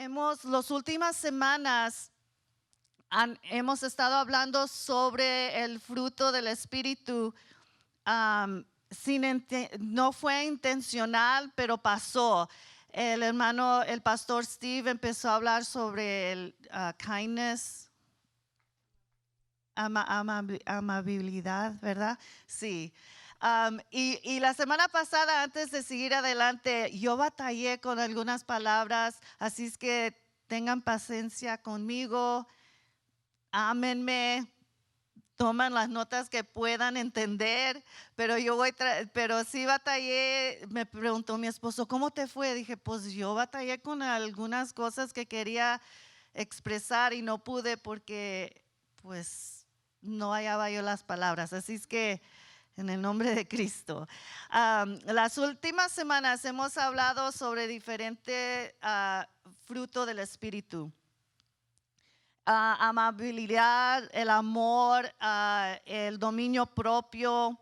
Las últimas semanas hemos estado hablando sobre el fruto del Espíritu. No fue intencional, pero pasó. El pastor Steve empezó a hablar sobre el kindness, amabilidad, ¿verdad? Sí. Y la semana pasada, antes de seguir adelante, yo batallé con algunas palabras, así es que tengan paciencia conmigo, ámenme, toman las notas que puedan entender, pero pero sí batallé. Me preguntó mi esposo, ¿cómo te fue? Dije, pues yo batallé con algunas cosas que quería expresar y no pude porque pues no hallaba yo las palabras, así es que en el nombre de Cristo. Las últimas semanas hemos hablado sobre diferentes frutos del Espíritu. Amabilidad, el amor, el dominio propio.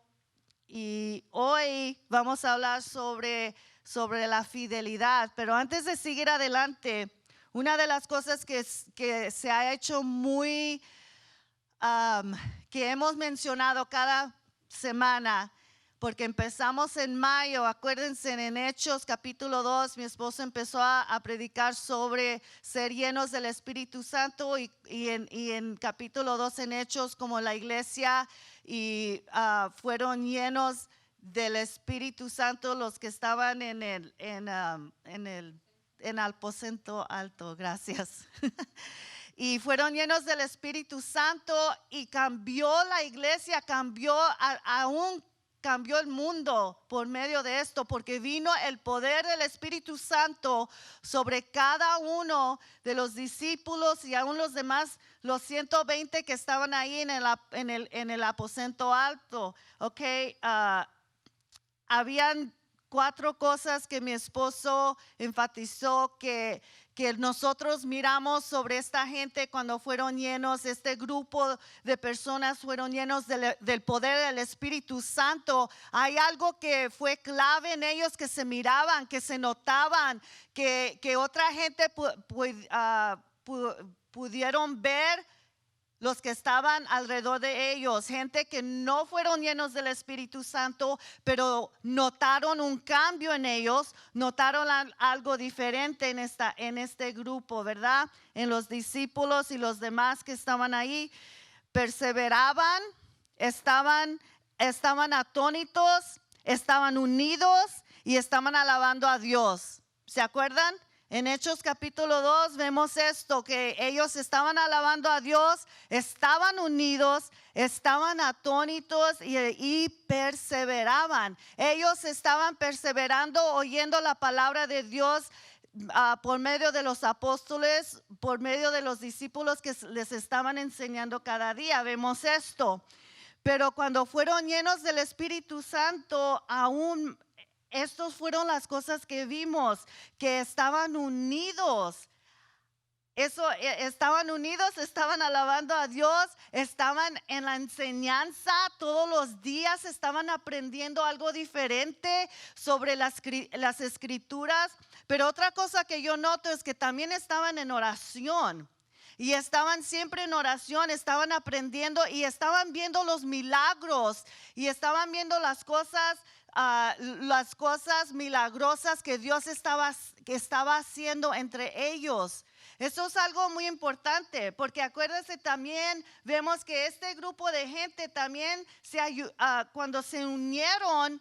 Y hoy vamos a hablar sobre la fidelidad. Pero antes de seguir adelante, una de las cosas que se ha hecho muy, que hemos mencionado cada semana, porque empezamos en mayo, acuérdense en Hechos capítulo 2, mi esposo empezó a predicar sobre ser llenos del Espíritu Santo y en capítulo 2 en Hechos como la iglesia fueron llenos del Espíritu Santo los que estaban en el aposento alto, gracias. Y fueron llenos del Espíritu Santo y cambió la iglesia, cambió el mundo por medio de esto, porque vino el poder del Espíritu Santo sobre cada uno de los discípulos y aún los demás, los 120 que estaban ahí en el aposento alto. Habían 4 cosas que mi esposo enfatizó que nosotros miramos sobre esta gente cuando fueron llenos, este grupo de personas fueron llenos del poder del Espíritu Santo. Hay algo que fue clave en ellos, que se miraban, que se notaban, que otra gente pudieron ver. Los que estaban alrededor de ellos, gente que no fueron llenos del Espíritu Santo, pero notaron un cambio en ellos, notaron algo diferente en este grupo, ¿verdad? En los discípulos y los demás que estaban ahí, perseveraban, estaban atónitos, estaban unidos y estaban alabando a Dios. ¿Se acuerdan? En Hechos capítulo 2 vemos esto, que ellos estaban alabando a Dios, estaban unidos, estaban atónitos y perseveraban. Ellos estaban perseverando, oyendo la palabra de Dios por medio de los apóstoles, por medio de los discípulos que les estaban enseñando cada día. Vemos esto. Pero cuando fueron llenos del Espíritu Santo, aún estas fueron las cosas que vimos, que estaban unidos. Estaban unidos, estaban alabando a Dios, estaban en la enseñanza todos los días, estaban aprendiendo algo diferente sobre las escrituras. Pero otra cosa que yo noto es que también estaban en oración. Y estaban siempre en oración, estaban aprendiendo y estaban viendo los milagros y estaban viendo las cosas milagrosas que Dios estaba haciendo entre ellos. Eso es algo muy importante, porque acuérdense también, vemos que este grupo de gente también cuando se unieron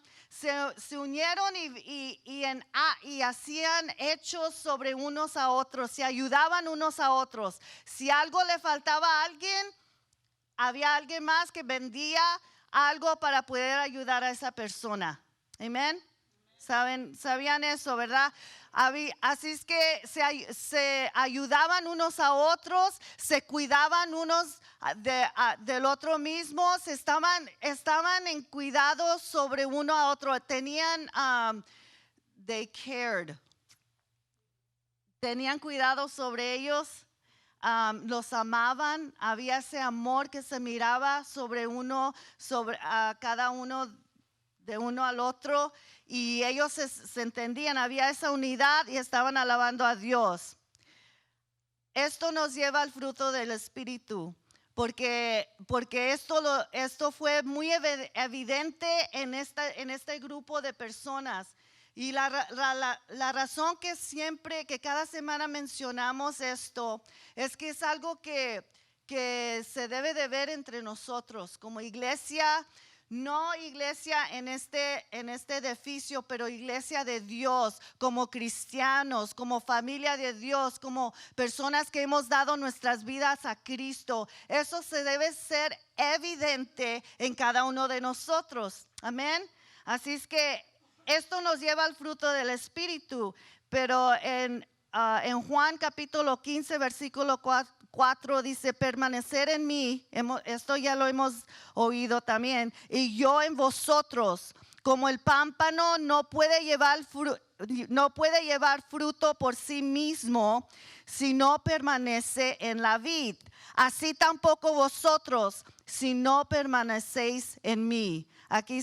y hacían hechos sobre unos a otros, se ayudaban unos a otros. Si algo le faltaba a alguien, había alguien más que vendía algo para poder ayudar a esa persona. Amén. ¿Sabían eso, verdad? Así es que se ayudaban unos a otros, se cuidaban unos del otro mismo, estaban en cuidado sobre uno a otro. They cared. Tenían cuidado sobre ellos. Los amaban, había ese amor que se miraba sobre cada uno, de uno al otro, y ellos se entendían, había esa unidad y estaban alabando a Dios. esto nos lleva al fruto del Espíritu. Porque esto fue muy evidente en este grupo de personas. Y la razón que cada semana mencionamos esto es que es algo que se debe de ver entre nosotros como iglesia. No iglesia en este edificio, pero iglesia de Dios, como cristianos, como familia de Dios, como personas que hemos dado nuestras vidas a Cristo. Eso se debe ser evidente en cada uno de nosotros. Amén. Así es que esto nos lleva al fruto del Espíritu, pero en Juan capítulo 15, versículo 4 dice, permanecer en mí, esto ya lo hemos oído también, y yo en vosotros, como el pámpano no puede llevar fruto por sí mismo si no permanece en la vid, así tampoco vosotros si no permanecéis en mí. Aquí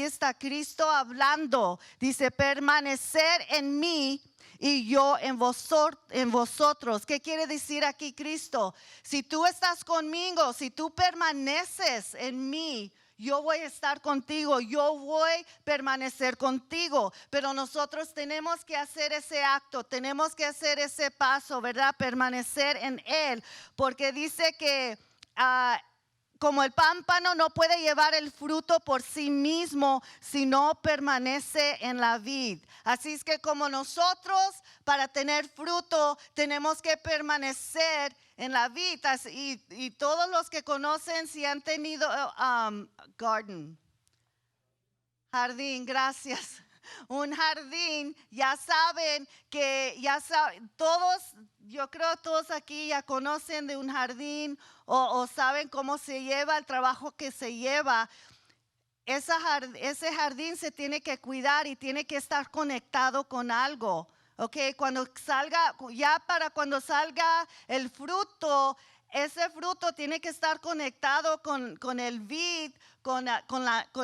está Cristo hablando, dice permanecer en mí y yo en vosotros. ¿Qué quiere decir aquí Cristo? Si tú estás conmigo, si tú permaneces en mí, yo voy a estar contigo, yo voy a permanecer contigo. Pero nosotros tenemos que hacer ese acto, tenemos que hacer ese paso, ¿verdad? Permanecer en Él, porque dice que como el pámpano no puede llevar el fruto por sí mismo si no permanece en la vid. Así es que como nosotros para tener fruto tenemos que permanecer en la vid. Y todos los que conocen si han tenido jardín, gracias. Un jardín, ya saben todos, yo creo todos aquí ya conocen de un jardín o saben cómo se lleva el trabajo que se lleva. Ese jardín se tiene que cuidar y tiene que estar conectado con algo. Cuando salga el fruto, ese fruto tiene que estar conectado con el vid, con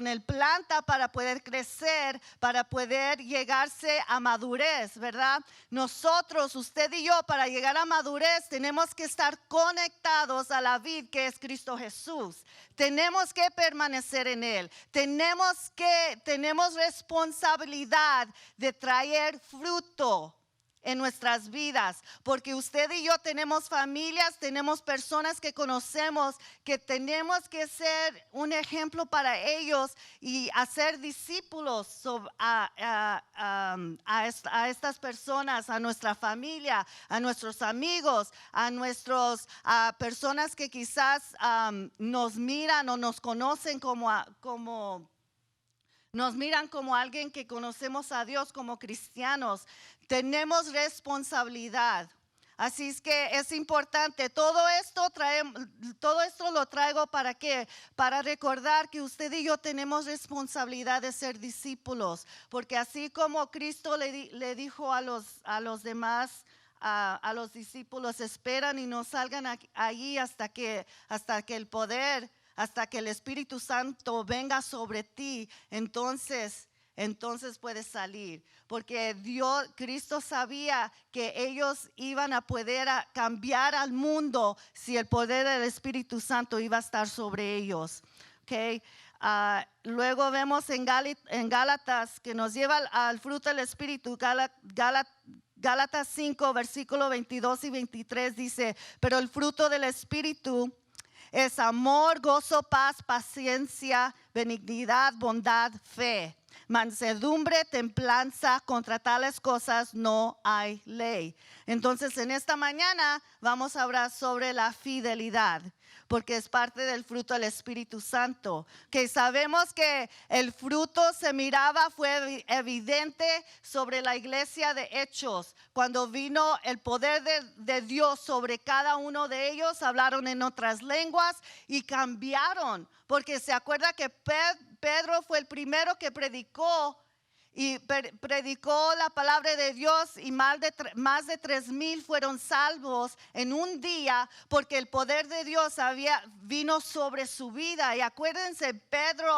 el planta para poder crecer, para poder llegarse a madurez, ¿verdad? Nosotros, usted y yo, para llegar a madurez tenemos que estar conectados a la vid que es Cristo Jesús. Tenemos que permanecer en Él. Tenemos responsabilidad de traer fruto en nuestras vidas, porque usted y yo tenemos familias, tenemos personas que conocemos, que tenemos que ser un ejemplo para ellos y hacer discípulos a estas personas, a nuestra familia, a nuestros amigos, a personas que quizás nos miran o nos conocen nos miran como alguien que conocemos a Dios como cristianos. Tenemos responsabilidad. Así es que es importante. Todo esto lo traigo ¿para qué? Para recordar que usted y yo tenemos responsabilidad de ser discípulos. Porque así como Cristo le dijo a los demás, a los discípulos, esperan y no salgan allí hasta que el poder, hasta que el Espíritu Santo venga sobre ti, entonces puedes salir. Porque Cristo sabía que ellos iban a poder cambiar al mundo si el poder del Espíritu Santo iba a estar sobre ellos. Luego vemos en Gálatas, que nos lleva al fruto del Espíritu. Gálatas 5, versículo 22 y 23 dice, pero el fruto del Espíritu es amor, gozo, paz, paciencia, benignidad, bondad, fe, mansedumbre, templanza. Contra tales cosas no hay ley. Entonces en esta mañana vamos a hablar sobre la fidelidad, porque es parte del fruto del Espíritu Santo. Que sabemos que el fruto fue evidente sobre la iglesia de Hechos. Cuando vino el poder de Dios sobre cada uno de ellos, hablaron en otras lenguas y cambiaron. Porque se acuerda que Pedro fue el primero que predicó. Y predicó la palabra de Dios y más de 3,000 fueron salvos en un día porque el poder de Dios vino sobre su vida. Y acuérdense, Pedro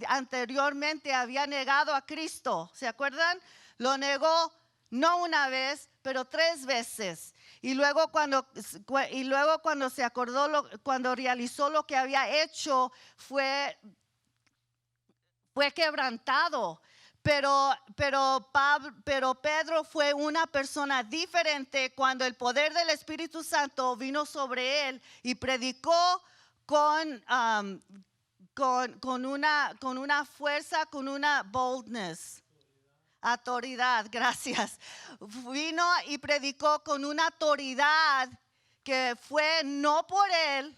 anteriormente había negado a Cristo. ¿Se acuerdan? Lo negó no una vez, pero 3 veces. Y luego cuando se acordó, cuando realizó lo que había hecho, fue quebrantado. Pero Pedro fue una persona diferente cuando el poder del Espíritu Santo vino sobre él y predicó con una fuerza, con una boldness. Autoridad, gracias. Vino y predicó con una autoridad que fue no por él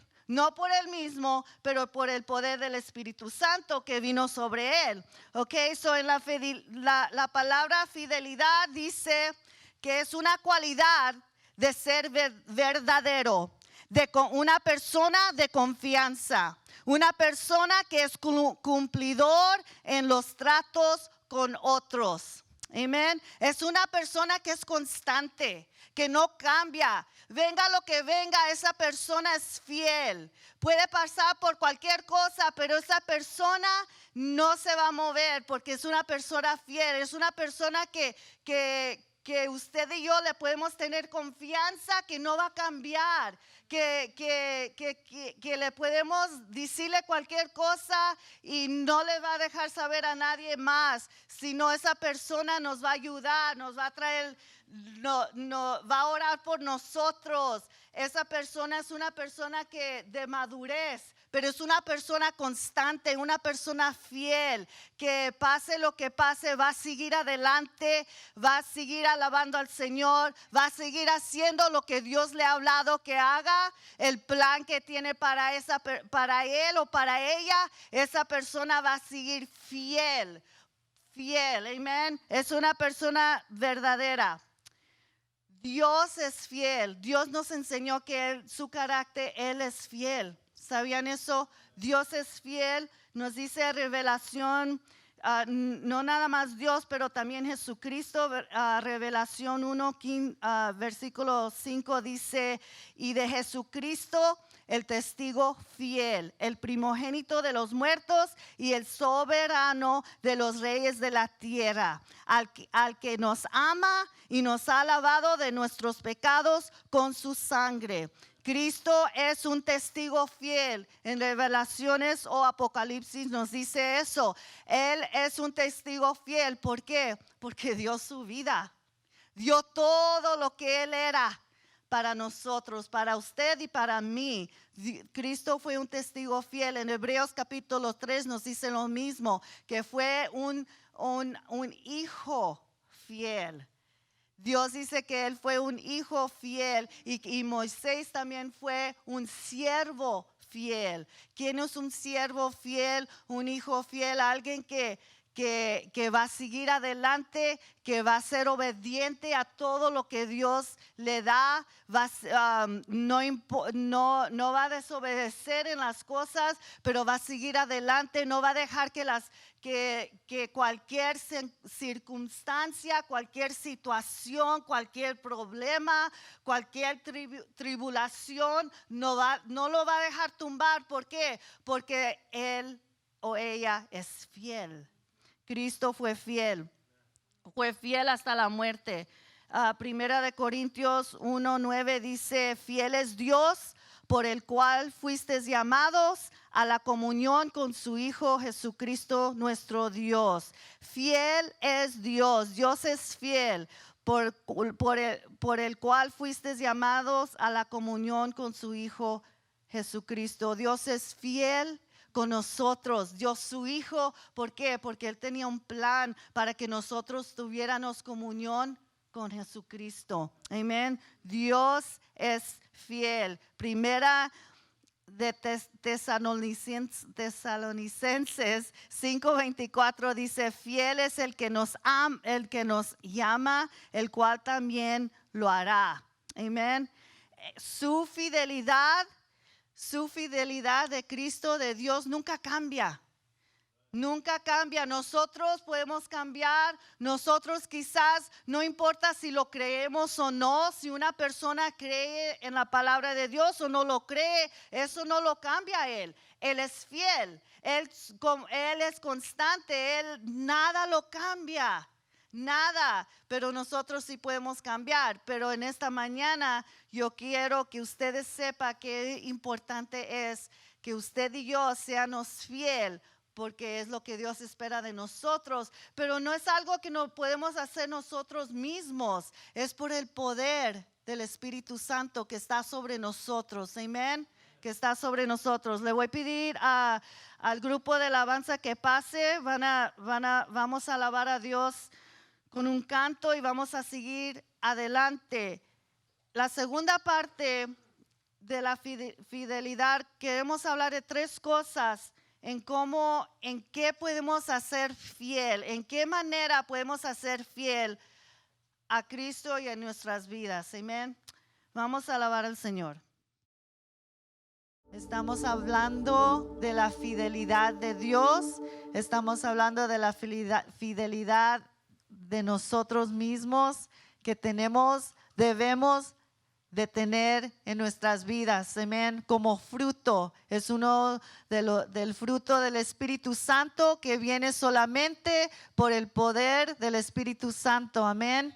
mismo, pero por el poder del Espíritu Santo que vino sobre él. Ok, so en la palabra fidelidad dice que es una cualidad de ser verdadero, de una persona de confianza, una persona que es cumplidor en los tratos con otros. Amén. Es una persona que es constante, que no cambia. Venga lo que venga, esa persona es fiel. Puede pasar por cualquier cosa, pero esa persona no se va a mover porque es una persona fiel. Es una persona que usted y yo le podemos tener confianza que no va a cambiar, que le podemos decirle cualquier cosa y no le va a dejar saber a nadie más, sino esa persona nos va a ayudar, nos va a traer, va a orar por nosotros. Esa persona es una persona de madurez, pero es una persona constante, una persona fiel, que pase lo que pase, va a seguir adelante, va a seguir alabando al Señor, va a seguir haciendo lo que Dios le ha hablado que haga, el plan que tiene para él o para ella. Esa persona va a seguir fiel, amén. Es una persona verdadera. Dios es fiel. Dios nos enseñó que su carácter, Él es fiel. ¿Sabían eso? Dios es fiel. Nos dice Revelación, no nada más Dios, pero también Jesucristo. Revelación 1, versículo 5 dice, y de Jesucristo el testigo fiel, el primogénito de los muertos y el soberano de los reyes de la tierra, al que nos ama y nos ha lavado de nuestros pecados con su sangre. Cristo es un testigo fiel. En Revelaciones o Apocalipsis nos dice eso. Él es un testigo fiel. ¿Por qué? Porque dio su vida. Dio todo lo que Él era para nosotros, para usted y para mí. Cristo fue un testigo fiel. En Hebreos capítulo 3 nos dice lo mismo, que fue un hijo fiel. Dios dice que Él fue un hijo fiel y Moisés también fue un siervo fiel. ¿Quién es un siervo fiel? Un hijo fiel, alguien que va a seguir adelante, que va a ser obediente a todo lo que Dios le da, no va a desobedecer en las cosas, pero va a seguir adelante, no va a dejar que cualquier circunstancia, cualquier situación, cualquier problema, cualquier tribulación, no lo va a dejar tumbar. ¿Por qué? Porque él o ella es fiel. Cristo fue fiel hasta la muerte. Primera de Corintios 1:9 dice, fiel es Dios, por el cual fuisteis llamados a la comunión con su Hijo Jesucristo nuestro Dios. Fiel es Dios, Dios es fiel, por el cual fuisteis llamados a la comunión con su Hijo Jesucristo. Dios es fiel con nosotros, Dios su Hijo. ¿Por qué? Porque Él tenía un plan para que nosotros tuviéramos comunión con Jesucristo. Amén. Dios es fiel. Primera de Tesalonicenses 5:24 dice, fiel es el que nos llama, el cual también lo hará. Amén. Su fidelidad de Cristo, de Dios, nunca cambia. Nunca cambia. Nosotros podemos cambiar. Nosotros quizás, no importa si lo creemos o no, si una persona cree en la palabra de Dios o no lo cree, eso no lo cambia a Él. Él es fiel. Él es constante. Él nada lo cambia. nada, pero nosotros sí podemos cambiar. Pero en esta mañana yo quiero que ustedes sepan qué importante es que usted y yo seamos fiel, porque es lo que Dios espera de nosotros. Pero no es algo que no podemos hacer nosotros mismos, es por el poder del Espíritu Santo que está sobre nosotros. Amén. Que está sobre nosotros. Le voy a pedir al grupo de alabanza que pase. Vamos a alabar a Dios con un canto y vamos a seguir adelante. La segunda parte de la fidelidad, queremos hablar de tres cosas en qué podemos hacer fiel, en qué manera podemos hacer fiel a Cristo y a nuestras vidas. Amén. Vamos a alabar al Señor. Estamos hablando de la fidelidad de Dios, estamos hablando de la fidelidad de nosotros mismos que debemos de tener en nuestras vidas, amén, como fruto. Es uno del fruto del Espíritu Santo que viene solamente por el poder del Espíritu Santo, amén.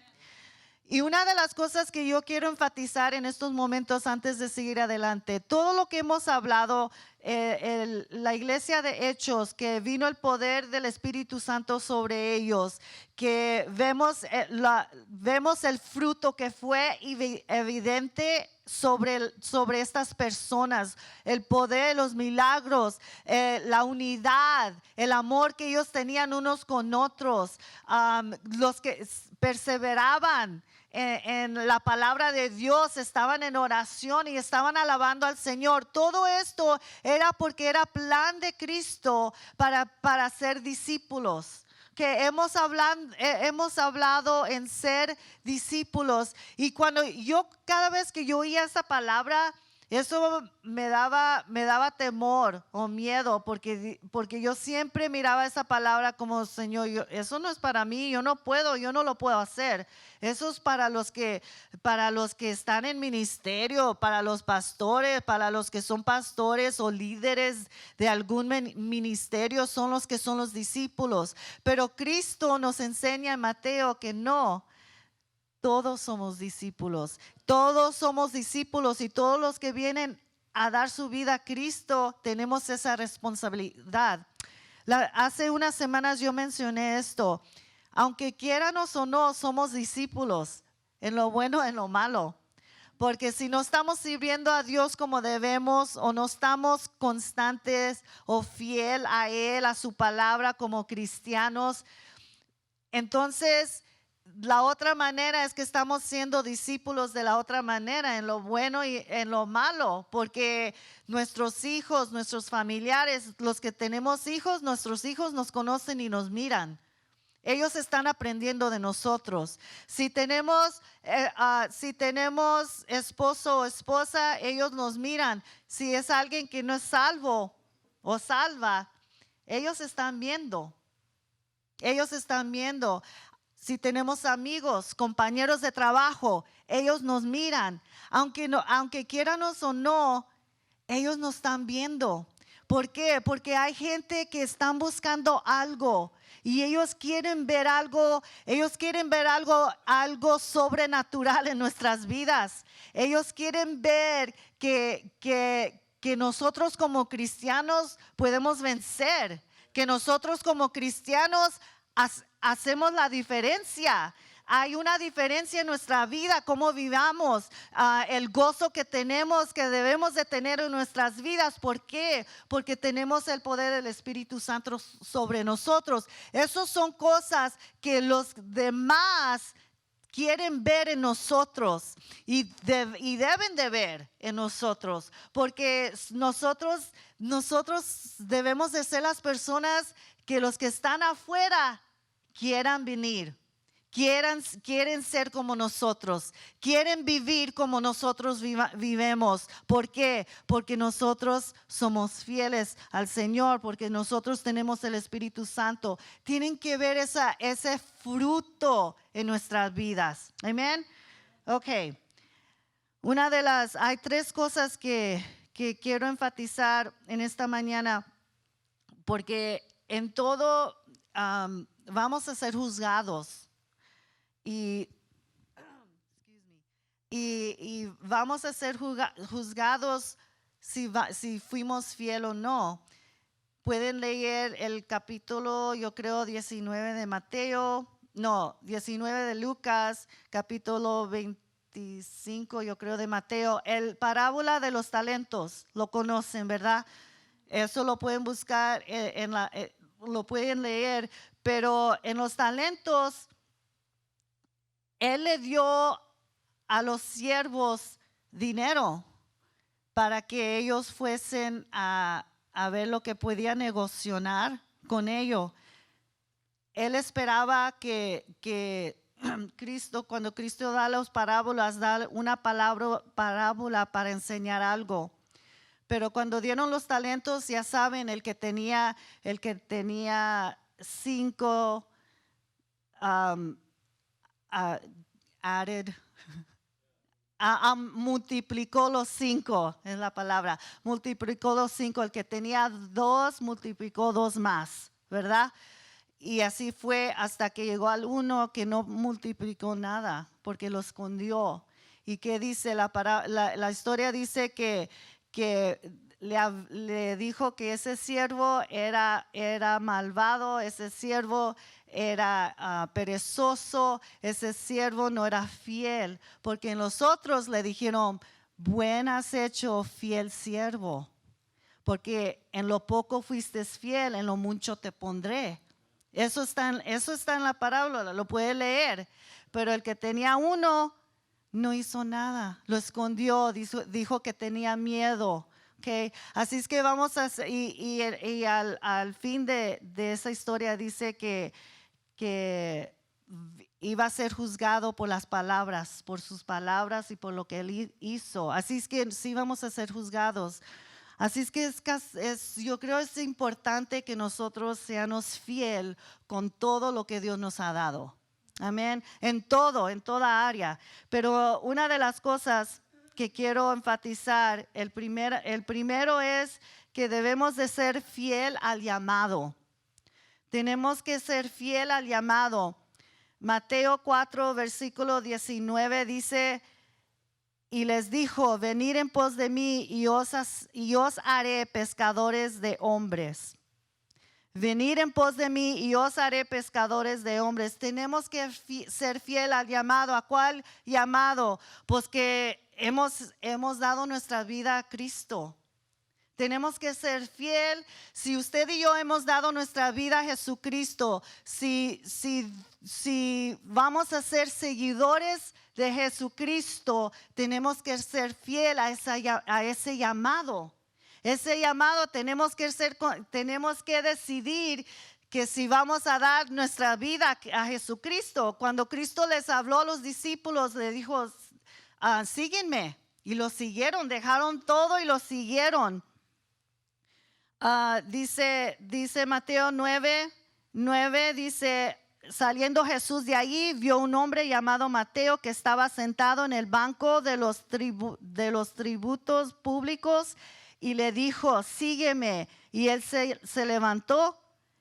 Y una de las cosas que yo quiero enfatizar en estos momentos antes de seguir adelante, todo lo que hemos hablado, la iglesia de Hechos, que vino el poder del Espíritu Santo sobre ellos, que vemos el fruto que fue evidente sobre estas personas, el poder, los milagros, la unidad, el amor que ellos tenían unos con otros, los que perseveraban en la palabra de Dios, estaban en oración y estaban alabando al Señor. Todo esto era porque era plan de Cristo para ser discípulos. Que hemos hablado en ser discípulos. Y cada vez que yo oía esa palabra, eso me daba temor o miedo, porque yo siempre miraba esa palabra como, Señor, eso no es para mí, yo no lo puedo hacer. Eso es para los que están en ministerio, para los pastores, para los que son pastores o líderes de algún ministerio, son los que son los discípulos. Pero Cristo nos enseña en Mateo que no. Todos somos discípulos y todos los que vienen a dar su vida a Cristo tenemos esa responsabilidad. Hace unas semanas yo mencioné esto, aunque quieranos o no, somos discípulos en lo bueno, en lo malo. Porque si no estamos sirviendo a Dios como debemos o no estamos constantes o fiel a Él, a su palabra como cristianos, entonces la otra manera es que estamos siendo discípulos de la otra manera, en lo bueno y en lo malo, porque nuestros hijos, nuestros familiares, los que tenemos hijos, nuestros hijos nos conocen y nos miran. Ellos están aprendiendo de nosotros. Si tenemos esposo o esposa, ellos nos miran. Si es alguien que no es salvo o salva, ellos están viendo. Si tenemos amigos, compañeros de trabajo, ellos nos miran. Aunque quieranos o no, ellos nos están viendo. ¿Por qué? Porque hay gente que están buscando algo y ellos quieren ver algo sobrenatural en nuestras vidas. Ellos quieren ver que nosotros como cristianos podemos vencer, que nosotros como cristianos hacemos la diferencia. Hay una diferencia en nuestra vida, cómo vivamos, el gozo que debemos de tener en nuestras vidas. ¿Por qué? Porque tenemos el poder del Espíritu Santo sobre nosotros. Esas son cosas que los demás quieren ver en nosotros y deben de ver en nosotros, porque nosotros debemos de ser las personas que los que están afuera quieran venir, quieren ser como nosotros, quieren vivir como nosotros vivemos. ¿Por qué? Porque nosotros somos fieles al Señor, porque nosotros tenemos el Espíritu Santo. Tienen que ver ese fruto en nuestras vidas. Amén. Ok. Hay tres cosas que quiero enfatizar en esta mañana, porque en todo vamos a ser juzgados. y, y vamos a ser juzgados si fuimos fiel o no. Pueden leer el capítulo, yo creo, 19 de Mateo, no, 19 de Lucas, capítulo 25, yo creo, de Mateo. El parábola de los talentos, lo conocen, ¿verdad? Eso lo pueden buscar, lo pueden leer, pero en los talentos, Él le dio a los siervos dinero para que ellos fuesen a ver lo que podía negociar con ellos. Él esperaba que Cristo, cuando Cristo da las parábolas, da una parábola para enseñar algo. Pero cuando dieron los talentos, ya saben, el que tenía 5 multiplicó los 5, es la palabra, multiplicó los 5, el que tenía 2 multiplicó 2 más, ¿verdad? Y así fue hasta que llegó al 1 que no multiplicó nada, porque lo escondió. ¿Y qué dice la historia? Dice que le dijo que ese siervo era malvado, ese siervo era perezoso, ese siervo no era fiel, porque en los otros le dijeron, buen has hecho, fiel siervo, porque en lo poco fuiste fiel, en lo mucho te pondré. Eso está en la parábola, lo puede leer, pero el que tenía 1 no hizo nada, lo escondió, dijo que tenía miedo. Okay. Así es que vamos a hacer, y al fin de esa historia dice que iba a ser juzgado por las palabras, por sus palabras y por lo que él hizo. Así es que sí vamos a ser juzgados. Así es que yo creo es importante que nosotros seamos fiel con todo lo que Dios nos ha dado. Amén. En toda área. Pero una de las cosas que quiero enfatizar, el primero es que debemos de ser fiel al llamado. Tenemos que ser fiel al llamado. Mateo 4, versículo 19 dice, y les dijo, venid en pos de mí y os haré pescadores de hombres. Venid en pos de mí y os haré pescadores de hombres. Tenemos que ser fiel al llamado. ¿A cuál llamado? Pues que hemos dado nuestra vida a Cristo. Tenemos que ser fiel. Si usted y yo hemos dado nuestra vida a Jesucristo, si vamos a ser seguidores de Jesucristo, tenemos que ser fiel a ese llamado. Ese llamado tenemos que decidir que si vamos a dar nuestra vida a Jesucristo. Cuando Cristo les habló a los discípulos, le dijo, síguenme. Y lo siguieron, dejaron todo y lo siguieron. Dice Mateo 9, dice, saliendo Jesús de allí, vio un hombre llamado Mateo que estaba sentado en el banco de los tributos públicos y le dijo, sígueme. Y él se levantó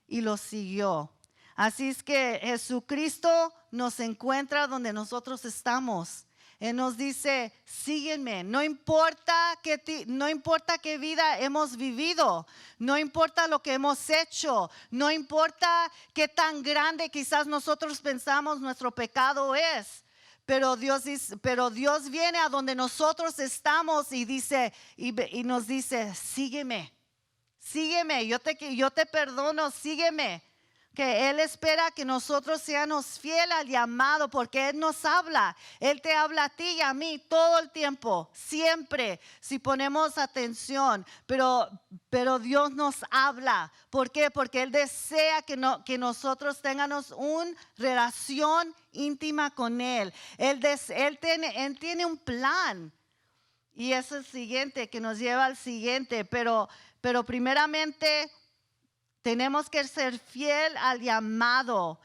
y lo siguió. Así es que Jesucristo nos encuentra donde nosotros estamos. Él nos dice, sígueme, no importa qué vida hemos vivido, no importa lo que hemos hecho, no importa qué tan grande quizás nosotros pensamos nuestro pecado es, pero Dios viene a donde nosotros estamos y dice y nos dice, sígueme, yo te perdono, sígueme. Que Él espera que nosotros seamos fieles al llamado, porque Él nos habla. Él te habla a ti y a mí todo el tiempo, siempre, si ponemos atención. Pero Dios nos habla. ¿Por qué? Porque Él desea que nosotros tengamos una relación íntima con Él. Él tiene un plan. Y es el siguiente, que nos lleva al siguiente. Pero primeramente tenemos que ser fiel al llamado.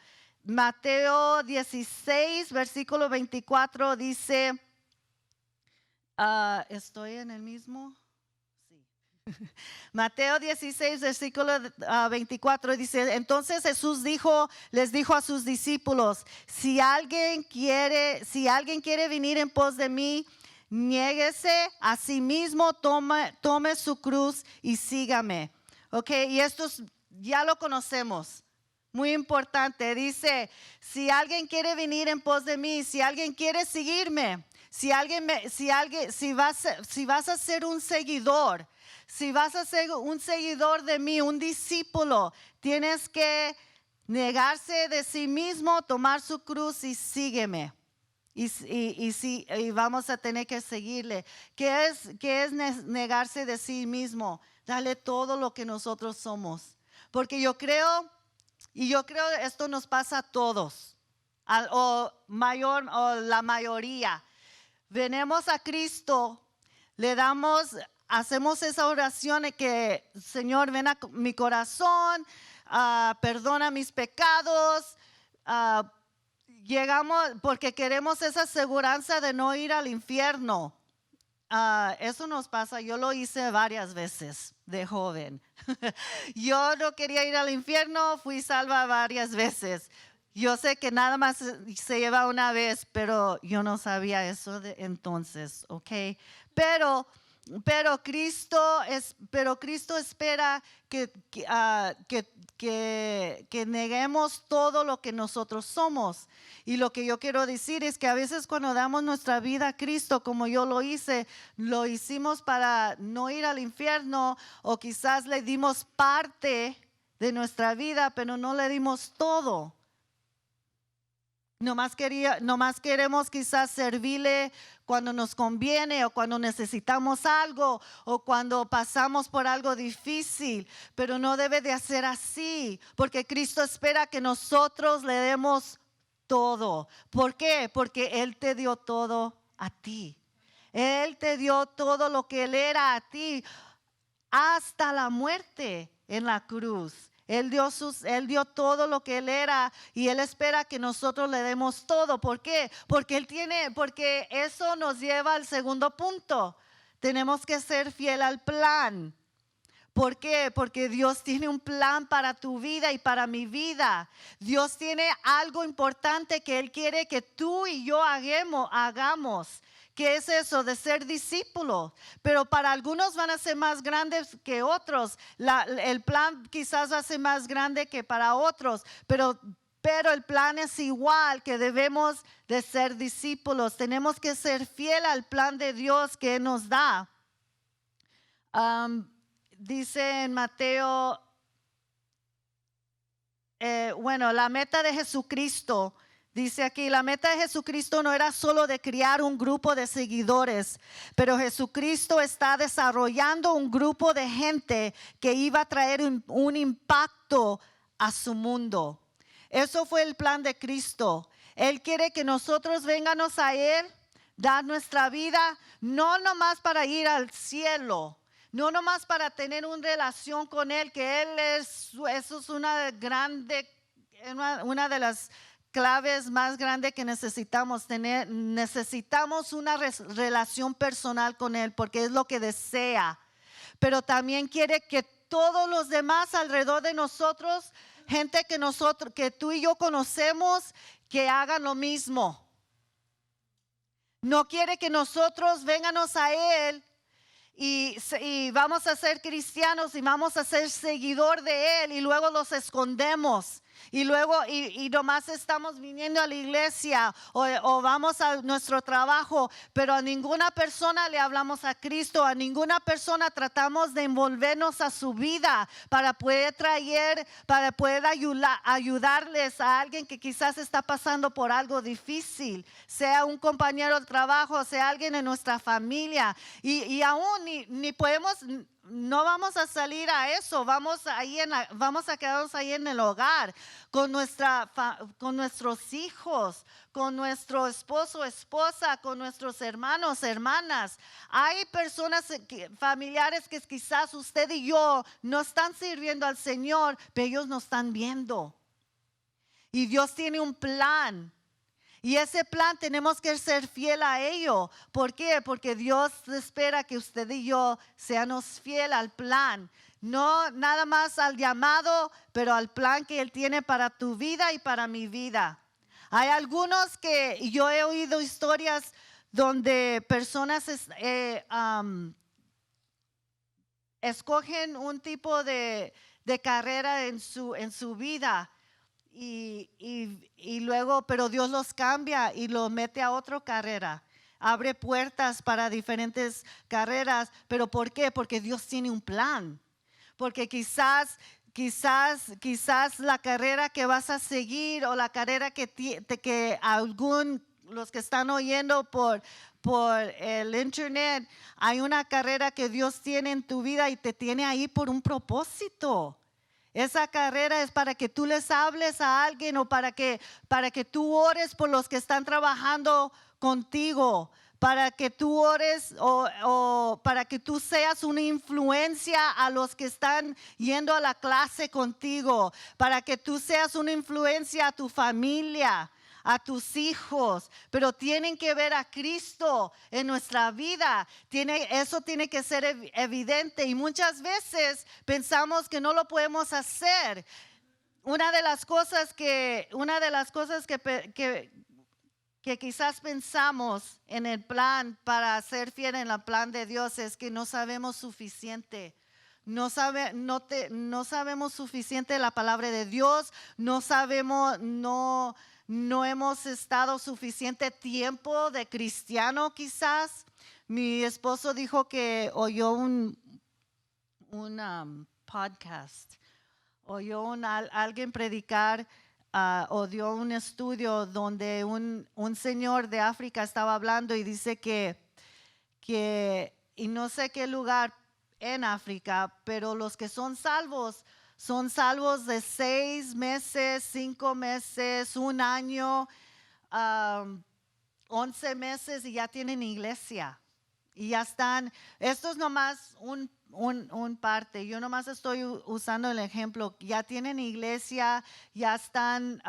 Mateo 16, versículo 24 dice, ¿estoy en el mismo? Sí. Mateo 16, versículo 24 dice, entonces Jesús les dijo a sus discípulos, si alguien quiere venir en pos de mí, niéguese a sí mismo, tome su cruz y sígame. Ok, y esto ya lo conocemos. Muy importante, dice, si alguien quiere venir en pos de mí, si alguien quiere seguirme, si vas a ser un seguidor, si vas a ser un seguidor de mí, un discípulo, tienes que negarse de sí mismo, tomar su cruz y sígueme. Y vamos a tener que seguirle. ¿Qué es negarse de sí mismo? Dale todo lo que nosotros somos. Porque yo creo esto nos pasa a todos, o la mayoría. Venimos a Cristo, hacemos esa oración de que, Señor, ven a mi corazón, perdona mis pecados. Llegamos porque queremos esa aseguranza de no ir al infierno. Eso nos pasa, yo lo hice varias veces de joven. Yo no quería ir al infierno, fui salva varias veces. Yo sé que nada más se lleva una vez, pero yo no sabía eso entonces, ¿ok? Pero Cristo espera que neguemos todo lo que nosotros somos. Y lo que yo quiero decir es que a veces cuando damos nuestra vida a Cristo, como yo lo hicimos para no ir al infierno, o quizás le dimos parte de nuestra vida, pero no le dimos todo. Nomás queremos quizás servirle cuando nos conviene o cuando necesitamos algo o cuando pasamos por algo difícil, pero no debe de ser así, porque Cristo espera que nosotros le demos todo. ¿Por qué? Porque Él te dio todo a ti. Él te dio todo lo que Él era a ti, hasta la muerte en la cruz. Él dio todo lo que Él era y Él espera que nosotros le demos todo. ¿Por qué? Porque eso nos lleva al segundo punto. Tenemos que ser fiel al plan. ¿Por qué? Porque Dios tiene un plan para tu vida y para mi vida. Dios tiene algo importante que Él quiere que tú y yo hagamos. ¿Qué es eso? De ser discípulos. Pero para algunos van a ser más grandes que otros. El plan quizás va a ser más grande que para otros. Pero el plan es igual, que debemos de ser discípulos. Tenemos que ser fiel al plan de Dios que Él nos da. Dice en Mateo, la meta de Jesucristo. Dice aquí, la meta de Jesucristo no era solo de crear un grupo de seguidores, pero Jesucristo está desarrollando un grupo de gente que iba a traer un impacto a su mundo. Eso fue el plan de Cristo. Él quiere que nosotros vengamos a Él, dar nuestra vida, no nomás para ir al cielo, no nomás para tener una relación con Él, que eso es una de las claves más grandes que necesitamos tener. Necesitamos una relación personal con Él porque es lo que desea, pero también quiere que todos los demás alrededor de nosotros, gente que tú y yo conocemos, que hagan lo mismo. No quiere que nosotros vengamos a Él y vamos a ser cristianos y vamos a ser seguidor de Él y luego los escondemos. Y luego y nomás estamos viniendo a la iglesia o vamos a nuestro trabajo, pero a ninguna persona le hablamos a Cristo, a ninguna persona tratamos de envolvernos a su vida para poder ayudarles a alguien que quizás está pasando por algo difícil, sea un compañero de trabajo, sea alguien en nuestra familia, y aún ni podemos. No vamos a salir a eso, vamos a quedarnos ahí en el hogar con nuestros hijos, con nuestro esposo, esposa, con nuestros hermanos, hermanas. Hay personas familiares que quizás usted y yo no están sirviendo al Señor, pero ellos nos están viendo. Y Dios tiene un plan. Y ese plan tenemos que ser fiel a ello. ¿Por qué? Porque Dios espera que usted y yo seamos fiel al plan. No nada más al llamado, pero al plan que Él tiene para tu vida y para mi vida. Hay algunos que yo he oído historias donde personas escogen un tipo de carrera en su vida. Y luego, pero Dios los cambia y los mete a otra carrera. Abre puertas para diferentes carreras. ¿Pero por qué? Porque Dios tiene un plan. Porque quizás la carrera que vas a seguir o la carrera que los que están oyendo por el internet, hay una carrera que Dios tiene en tu vida y te tiene ahí por un propósito. Esa carrera es para que tú les hables a alguien o para que tú ores por los que están trabajando contigo, para que tú ores o para que tú seas una influencia a los que están yendo a la clase contigo, para que tú seas una influencia a tu familia, a tus hijos, pero tienen que ver a Cristo en nuestra vida. Eso tiene que ser evidente y muchas veces pensamos que no lo podemos hacer. Una de las cosas que quizás pensamos en el plan para ser fiel en el plan de Dios es que no sabemos suficiente. No sabemos suficiente de la palabra de Dios, no hemos estado suficiente tiempo de cristiano quizás. Mi esposo dijo que oyó un podcast, oyó alguien predicar o dio un estudio donde un señor de África estaba hablando y dice que y no sé qué lugar en África, pero los que son salvos de 6 meses, 5 meses, 1 año, 11 meses y ya tienen iglesia. Y ya están, esto es nomás un parte, yo nomás estoy usando el ejemplo, ya tienen iglesia, ya están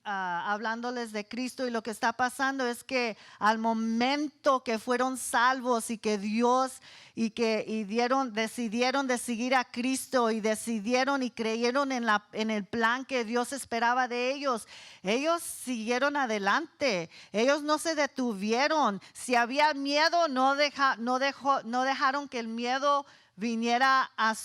hablándoles de Cristo y lo que está pasando es que al momento que fueron salvos y que Dios decidieron de seguir a Cristo y decidieron y creyeron en el plan que Dios esperaba de ellos, ellos siguieron adelante, ellos no se detuvieron. Si había miedo, no dejaron que el miedo viniera a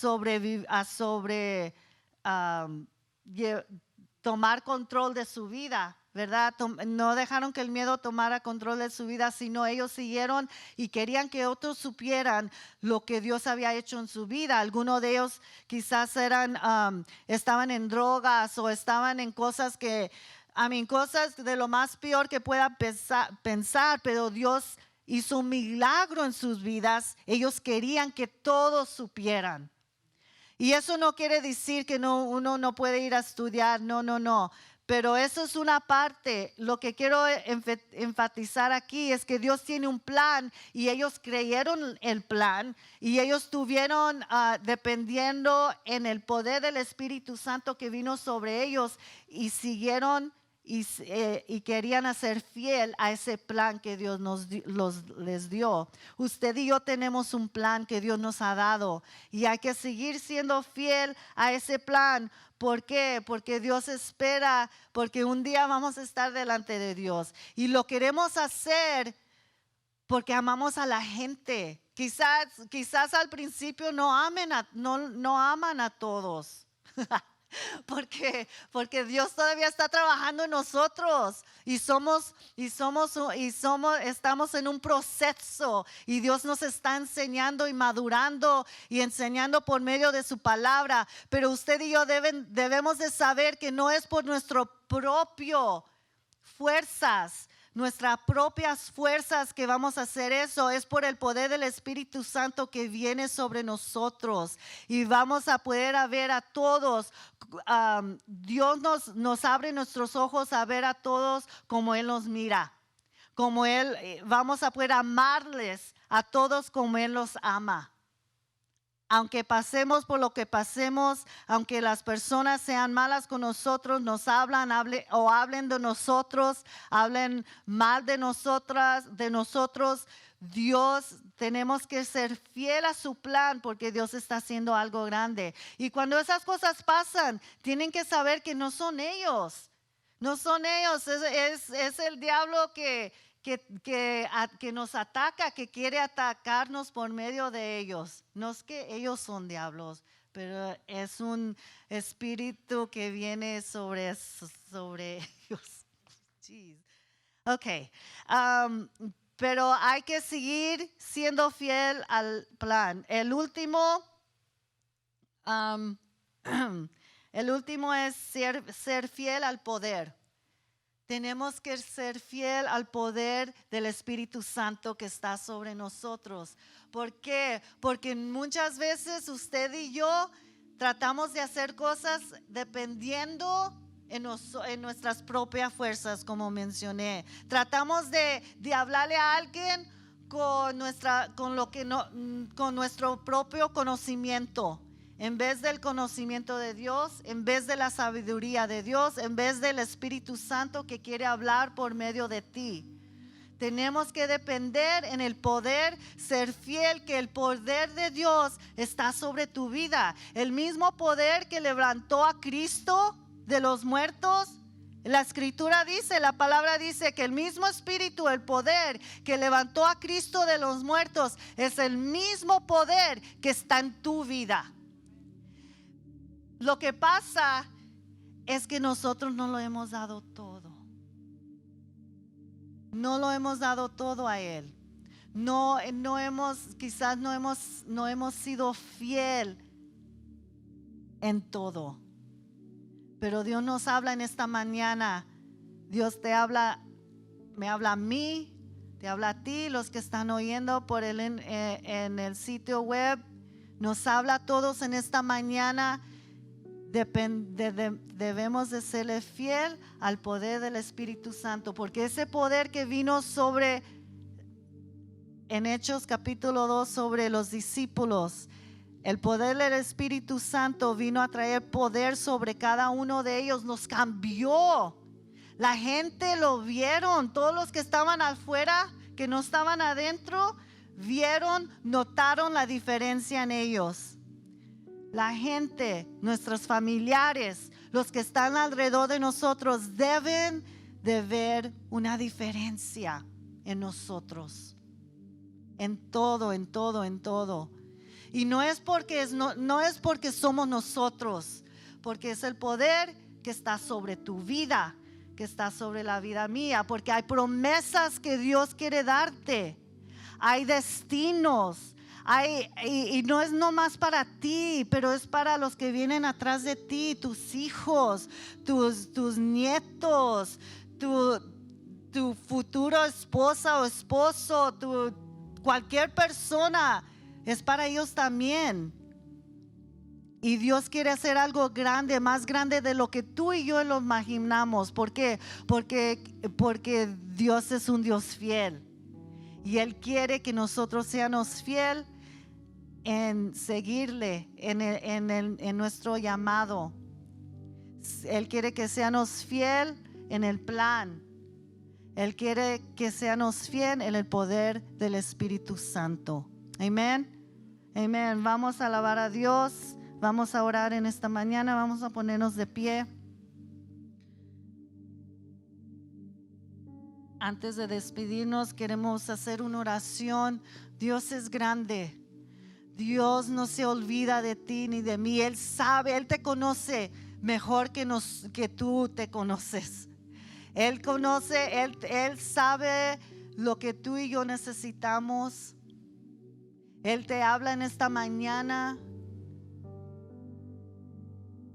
tomar control de su vida, ¿verdad? No dejaron que el miedo tomara control de su vida, sino ellos siguieron y querían que otros supieran lo que Dios había hecho en su vida. Algunos de ellos quizás estaban en drogas o estaban en cosas cosas de lo más peor que pueda pensar, pero Dios hizo un milagro en sus vidas. Ellos querían que todos supieran. Y eso no quiere decir que uno no puede ir a estudiar, no. Pero eso es una parte. Lo que quiero enfatizar aquí es que Dios tiene un plan y ellos creyeron el plan y ellos estuvieron dependiendo en el poder del Espíritu Santo que vino sobre ellos y siguieron y querían hacer fiel a ese plan que Dios les dio. Usted y yo tenemos un plan que Dios nos ha dado y hay que seguir siendo fiel a ese plan. ¿Por qué? Porque Dios espera, porque un día vamos a estar delante de Dios y lo queremos hacer porque amamos a la gente. Quizás al principio no aman a todos. Porque Dios todavía está trabajando en nosotros y estamos en un proceso y Dios nos está enseñando y madurando y enseñando por medio de su palabra, pero usted y yo debemos de saber que no es por nuestras propias fuerzas que vamos a hacer eso, es por el poder del Espíritu Santo que viene sobre nosotros y vamos a poder ver a todos. Dios nos abre nuestros ojos a ver a todos como Él nos mira, vamos a poder amarles a todos como Él los ama. Aunque pasemos por lo que pasemos, aunque las personas sean malas con nosotros, nos hablen de nosotros, hablen mal de nosotros, Dios, tenemos que ser fiel a su plan porque Dios está haciendo algo grande. Y cuando esas cosas pasan, tienen que saber que no son ellos. No son ellos, es el diablo que nos ataca, que quiere atacarnos por medio de ellos. No es que ellos son diablos, pero es un espíritu que viene sobre ellos. Jeez. Ok, pero hay que seguir siendo fiel al plan. El último es ser fiel al poder. Tenemos que ser fiel al poder del Espíritu Santo que está sobre nosotros. ¿Por qué? Porque muchas veces usted y yo tratamos de hacer cosas dependiendo en nuestras propias fuerzas, como mencioné. Tratamos de hablarle a alguien con nuestro propio conocimiento. En vez del conocimiento de Dios, en vez de la sabiduría de Dios, en vez del Espíritu Santo que quiere hablar por medio de ti. Tenemos que depender en el poder, ser fiel, que el poder de Dios está sobre tu vida. El mismo poder que levantó a Cristo de los muertos. La escritura dice, la palabra dice que el mismo espíritu, el poder que levantó a Cristo de los muertos, es el mismo poder que está en tu vida. Lo que pasa es que nosotros no lo hemos dado todo. No lo hemos dado todo a Él. Quizás no hemos sido fiel en todo. Pero Dios nos habla en esta mañana. Dios me habla a mí, te habla a ti, los que están oyendo en el sitio web. Nos habla a todos en esta mañana. Debemos de serle fiel al poder del Espíritu Santo, porque ese poder que vino en Hechos capítulo 2 sobre los discípulos, el poder del Espíritu Santo vino a traer poder sobre cada uno de ellos, nos cambió. La gente lo vieron, todos los que estaban afuera, que no estaban adentro, notaron la diferencia en ellos. La gente, nuestros familiares, los que están alrededor de nosotros deben de ver una diferencia en nosotros. En todo. Y no es porque somos nosotros, porque es el poder que está sobre tu vida, que está sobre la vida mía, porque hay promesas que Dios quiere darte. Hay destinos. Y no es nomás para ti, pero es para los que vienen atrás de ti, tus hijos, tus nietos, tu futuro esposa o esposo, cualquier persona, es para ellos también. Y Dios quiere hacer algo grande, más grande de lo que tú y yo lo imaginamos. ¿Por qué? Porque Dios es un Dios fiel. Y Él quiere que nosotros seamos fieles en seguirle en nuestro llamado. Él quiere que seamos fieles en el plan. Él quiere que seamos fieles en el poder del Espíritu Santo. Amén. Amén. Vamos a alabar a Dios. Vamos a orar en esta mañana. Vamos a ponernos de pie. Antes de despedirnos, queremos hacer una oración. Dios es grande. Dios no se olvida de ti ni de mí. Él sabe, Él te conoce mejor que tú te conoces. Él conoce, Él sabe lo que tú y yo necesitamos. Él te habla en esta mañana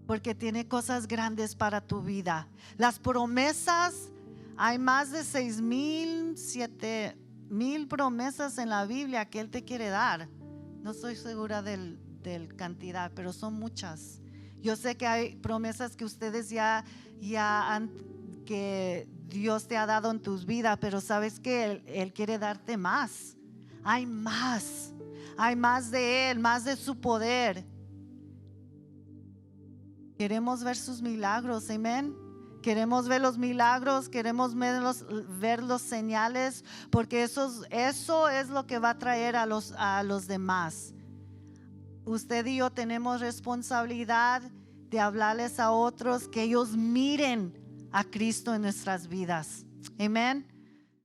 porque tiene cosas grandes para tu vida. Las promesas, hay más de 6,000, 7,000 promesas en la Biblia que Él te quiere dar. No estoy segura del cantidad, pero son muchas. Yo sé que hay promesas que ustedes que Dios te ha dado en tus vidas, pero sabes que Él quiere darte más. hay más de Él, más de su poder. Queremos ver sus milagros, amén. Queremos ver los milagros, queremos ver los señales, porque eso es lo que va a traer a los demás. Usted y yo tenemos responsabilidad de hablarles a otros, que ellos miren a Cristo en nuestras vidas. Amén.